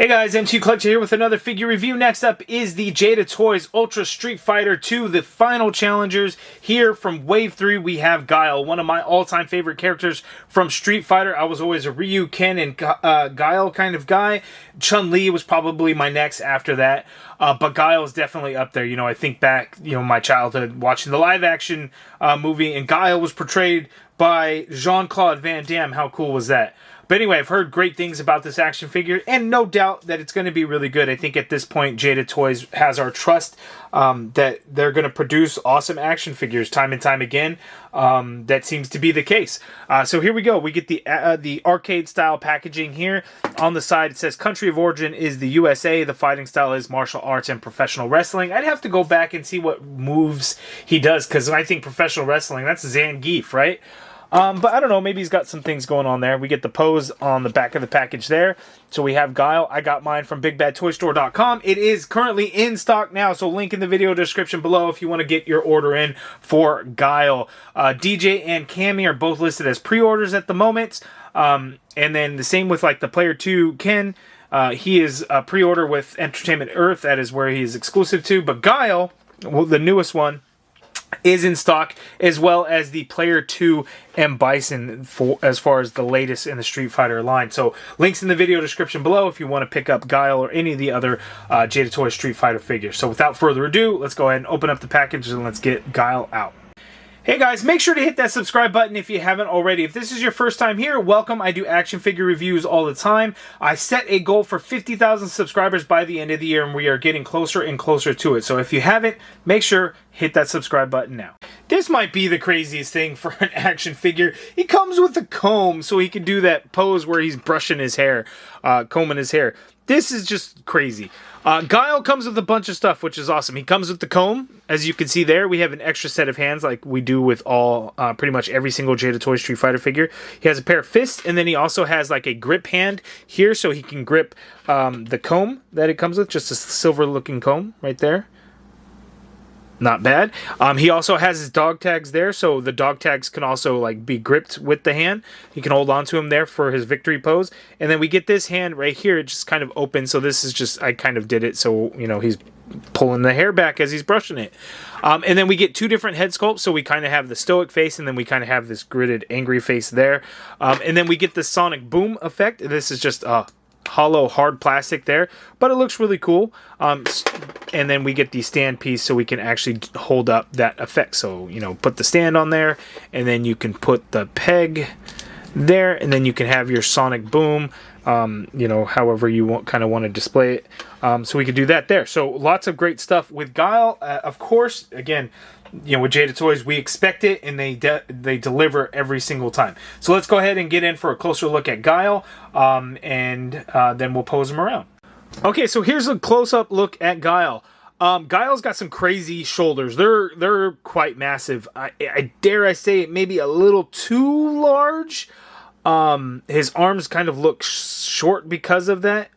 Hey guys, MT Collector here with another figure review. Next up is the Jada Toys Ultra Street Fighter 2, the final challengers. Here from Wave 3, we have Guile, one of my all-time favorite characters from Street Fighter. I was always a Ryu, Ken, and Guile kind of guy. Chun-li was probably my next after that. But Guile is definitely up there. You know, I think back, my childhood watching the live-action movie, and Guile was portrayed by Jean-Claude Van Damme. How cool was that? But anyway, I've heard great things about this action figure, and no doubt that it's going to be really good. I think at this point, Jada Toys has our trust that they're going to produce awesome action figures time and time again. That seems to be the case. So here we go. We get the arcade-style packaging here. On the side, it says country of origin is the USA. The fighting style is martial arts and professional wrestling. I'd have to go back and see what moves he does, because I think professional wrestling, that's Zangief, right? But I don't know, maybe he's got some things going on there. We get the pose on the back of the package there. So we have Guile. I got mine from BigBadToyStore.com. It is currently in stock now, so link in the video description below if you want to get your order in for Guile. DJ and CAMMY are both listed as pre-orders at the moment. And then the same with like the Player 2 Ken. He is a pre-order with Entertainment Earth. That is where he is exclusive to. But Guile, well, the newest one, is in stock, as well as the Player 2 M. Bison as far as the latest in the Street Fighter line. So links in the video description below if you want to pick up Guile or any of the other Jada Toys Street Fighter figures. So without further ado, let's go ahead and open up the package and let's get Guile out. Hey guys, make sure to hit that subscribe button if you haven't already. If this is your first time here, welcome. I do action figure reviews all the time. I set a goal for 50,000 subscribers by the end of the year, and we are getting closer and closer to it. So if you haven't, make sure hit that subscribe button now. This might be the craziest thing for an action figure. He comes with a comb so he can do that pose where he's brushing his hair, combing his hair. This is just crazy. Guile comes with a bunch of stuff, which is awesome. He comes with the comb. As you can see there, we have an extra set of hands like we do with all, pretty much every single Jada Toys Street Fighter figure. He has a pair of fists, and then he also has like a grip hand here so he can grip the comb that it comes with. Just a silver-looking comb right there. Not bad. He also has his dog tags there, so the dog tags can also like be gripped with the hand. You can hold on to him there for his victory pose. And then we get this hand right here. It just kind of open. So this is just, I kind of did it so, he's pulling the hair back as he's brushing it. And then we get two different head sculpts. So we kind of have the stoic face, and then we kind of have this gritted, angry face there. And then we get the sonic boom effect. This is just hollow hard plastic there, but it looks really cool. And then we get the stand piece so we can actually hold up that effect. So put the stand on there, and then you can put the peg there, and then you can have your sonic boom, however you want to display it. So we could do that there. So lots of great stuff with Guile. Of course, again, with Jada Toys, we expect it, and they deliver every single time. So let's go ahead and get in for a closer look at Guile, and then we'll pose him around. Okay, so here's a close-up look at Guile. Guile's got some crazy shoulders. They're quite massive. I dare I say it maybe a little too large. His arms kind of look short because of that,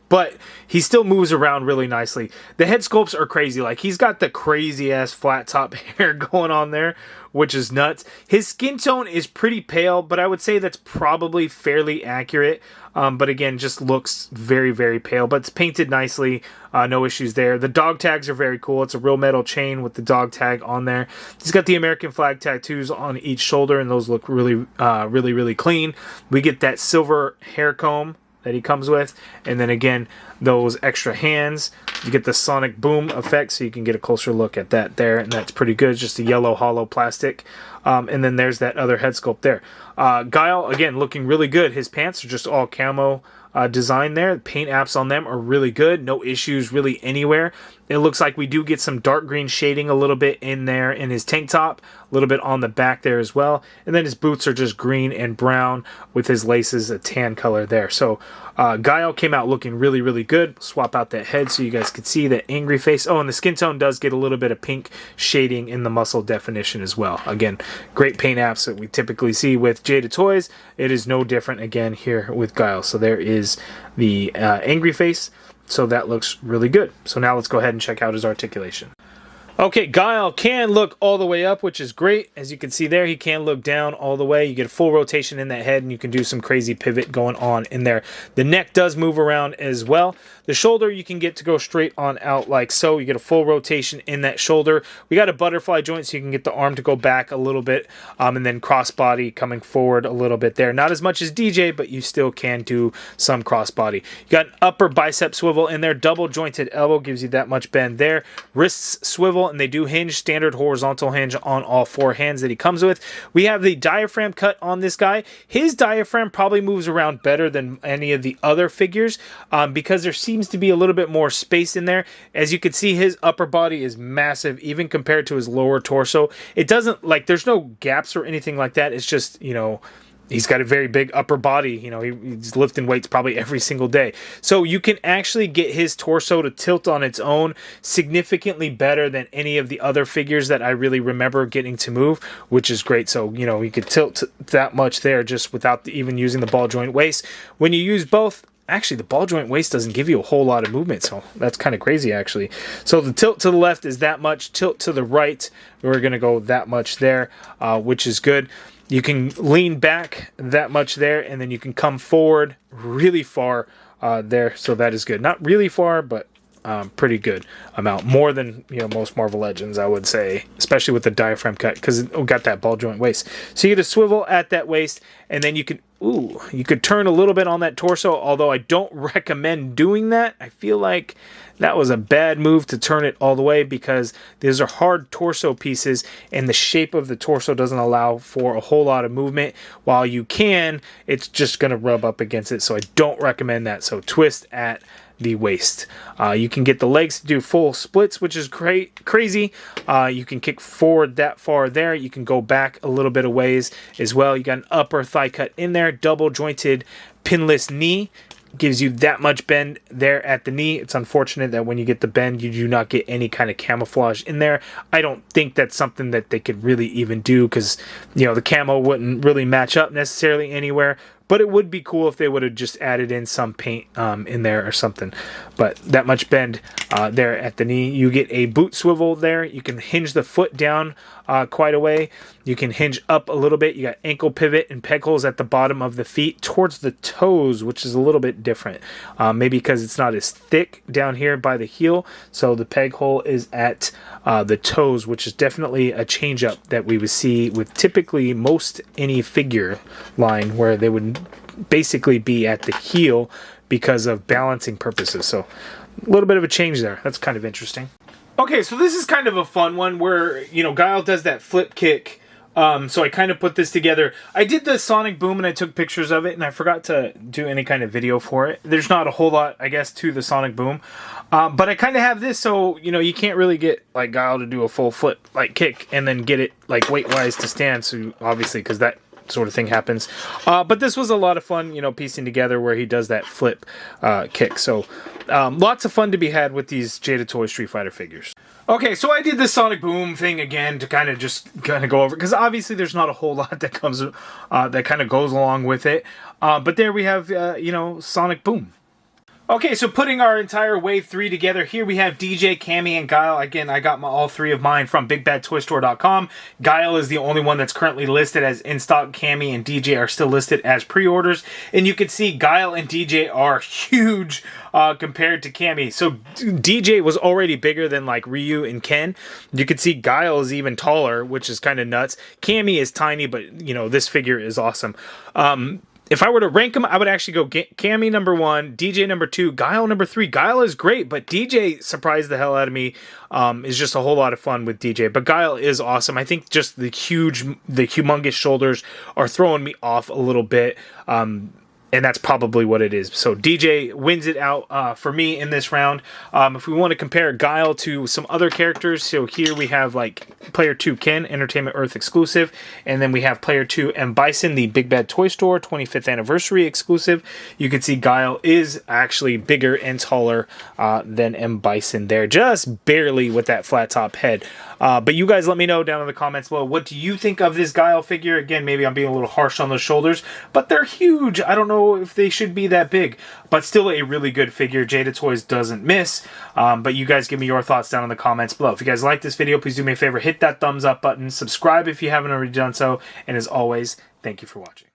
but he still moves around really nicely. The head sculpts are crazy. Like, he's got the crazy ass flat top hair going on there, which is nuts. His skin tone is pretty pale, but I would say that's probably fairly accurate. But again, just looks very, very pale, but it's painted nicely. No issues there. The dog tags are very cool. It's a real metal chain with the dog tag on there. He's got the American flag tattoos on each shoulder, and those look really, really clean. We get that silver hair comb that he comes with, and then again, those extra hands. You get the sonic boom effect, so you can get a closer look at that there, and that's pretty good. Just a yellow hollow plastic. And then there's that other head sculpt there. Guile, again, looking really good. His pants are just all camo design there. The paint apps on them are really good. No issues really anywhere. It looks like we do get some dark green shading a little bit in there in his tank top, a little bit on the back there as well. And then his boots are just green and brown with his laces a tan color there. So Guile came out looking really, really good. Swap out that head so you guys can see that angry face. Oh, and the skin tone does get a little bit of pink shading in the muscle definition as well. Again, great paint apps that we typically see with Jada Toys. It is no different again here with Guile. So there is the angry face. So that looks really good. So now let's go ahead and check out his articulation. Okay, Guile can look all the way up, which is great. As you can see there, he can look down all the way. You get a full rotation in that head, and you can do some crazy pivot going on in there. The neck does move around as well. The shoulder you can get to go straight on out like so. You get a full rotation in that shoulder. We got a butterfly joint, so you can get the arm to go back a little bit, and then crossbody coming forward a little bit there. Not as much as DJ, but you still can do some crossbody. You got an upper bicep swivel in there. Double jointed elbow gives you that much bend there. Wrists swivel, and they do hinge, standard horizontal hinge on all four hands that he comes with. We have the diaphragm cut on this guy. His diaphragm probably moves around better than any of the other figures because there seems to be a little bit more space in there. As you can see, his upper body is massive, even compared to his lower torso. It doesn't, like, there's no gaps or anything like that. It's just, you know, he's got a very big upper body. You know, he's lifting weights probably every single day. So you can actually get his torso to tilt on its own significantly better than any of the other figures that I really remember getting to move, which is great. So, you know, you could tilt that much there just without even using the ball joint waist. When you use both, actually, the ball joint waist doesn't give you a whole lot of movement, so that's kind of crazy, actually. So the tilt to the left is that much. Tilt to the right, we're going to go that much there, which is good. You can lean back that much there, and then you can come forward really far there, so that is good. Not really far, but pretty good amount. More than, you know, most Marvel Legends, I would say, especially with the diaphragm cut, because it got that ball joint waist. So you get a swivel at that waist, and then you can, you could turn a little bit on that torso, although I don't recommend doing that. I feel like that was a bad move to turn it all the way because these are hard torso pieces and the shape of the torso doesn't allow for a whole lot of movement. While you can, it's just going to rub up against it, so I don't recommend that. So twist at the waist. You can get the legs to do full splits, which is crazy. You can kick forward that far there. You can go back a little bit of ways as well. You got an upper thigh cut in there. Double jointed pinless knee gives you that much bend there at the knee. It's unfortunate that when you get the bend, you do not get any kind of camouflage in there. I don't think that's something that they could really even do because, you know, the camo wouldn't really match up necessarily anywhere. But it would be cool if they would have just added in some paint in there or something. But that much bend there at the knee. You get a boot swivel there. You can hinge the foot down quite a way. You can hinge up a little bit. You got ankle pivot and peg holes at the bottom of the feet towards the toes, which is a little bit different. Maybe because it's not as thick down here by the heel. So the peg hole is at the toes, which is definitely a change up that we would see with typically most any figure line where they would basically be at the heel because of balancing purposes. So a little bit of a change there. That's kind of interesting. Okay, so this is kind of a fun one where, you know, Guile does that flip kick. So I kind of put this together. I did the sonic boom and I took pictures of it and I forgot to do any kind of video for it. There's not a whole lot, I guess, to the sonic boom. But I kind of have this, so, you know, you can't really get, like, Guile to do a full flip, like, kick and then get it, like, weight-wise to stand. So, obviously, because that sort of thing happens. But this was a lot of fun, you know, piecing together where he does that flip kick. So lots of fun to be had with these Jada Toys Street Fighter figures. Okay, so I did the sonic boom thing again to kind of go over, because obviously there's not a whole lot that comes that kind of goes along with it. But there we have, you know, sonic boom. Okay, so putting our entire Wave 3 together, here we have DJ, CAMMY, and Guile. Again, I got all three of mine from BigBadToyStore.com. Guile is the only one that's currently listed as in-stock. CAMMY and DJ are still listed as pre-orders. And you can see Guile and DJ are huge compared to CAMMY. So DJ was already bigger than, like, Ryu and Ken. You can see Guile is even taller, which is kind of nuts. CAMMY is tiny, but, you know, this figure is awesome. If I were to rank them, I would actually go CAMMY number 1, DJ number 2, Guile number 3. Guile is great, but DJ surprised the hell out of me. Is just a whole lot of fun with DJ. But Guile is awesome. I think just the humongous shoulders are throwing me off a little bit. And that's probably what it is. So DJ wins it out for me in this round. If we want to compare Guile to some other characters, so here we have like Player 2 Ken, Entertainment Earth exclusive, and then we have Player 2 M. Bison, the Big Bad Toy Store 25th anniversary exclusive. You can see Guile is actually bigger and taller than M. Bison there, just barely with that flat top head. But you guys let me know down in the comments below, what do you think of this Guile figure? Again, maybe I'm being a little harsh on those shoulders, but they're huge. I don't know if they should be that big, but still a really good figure. Jada Toys doesn't miss. But you guys give me your thoughts down in the comments below. If you guys like this video, please do me a favor, hit that thumbs up button, subscribe if you haven't already done so, and as always, thank you for watching.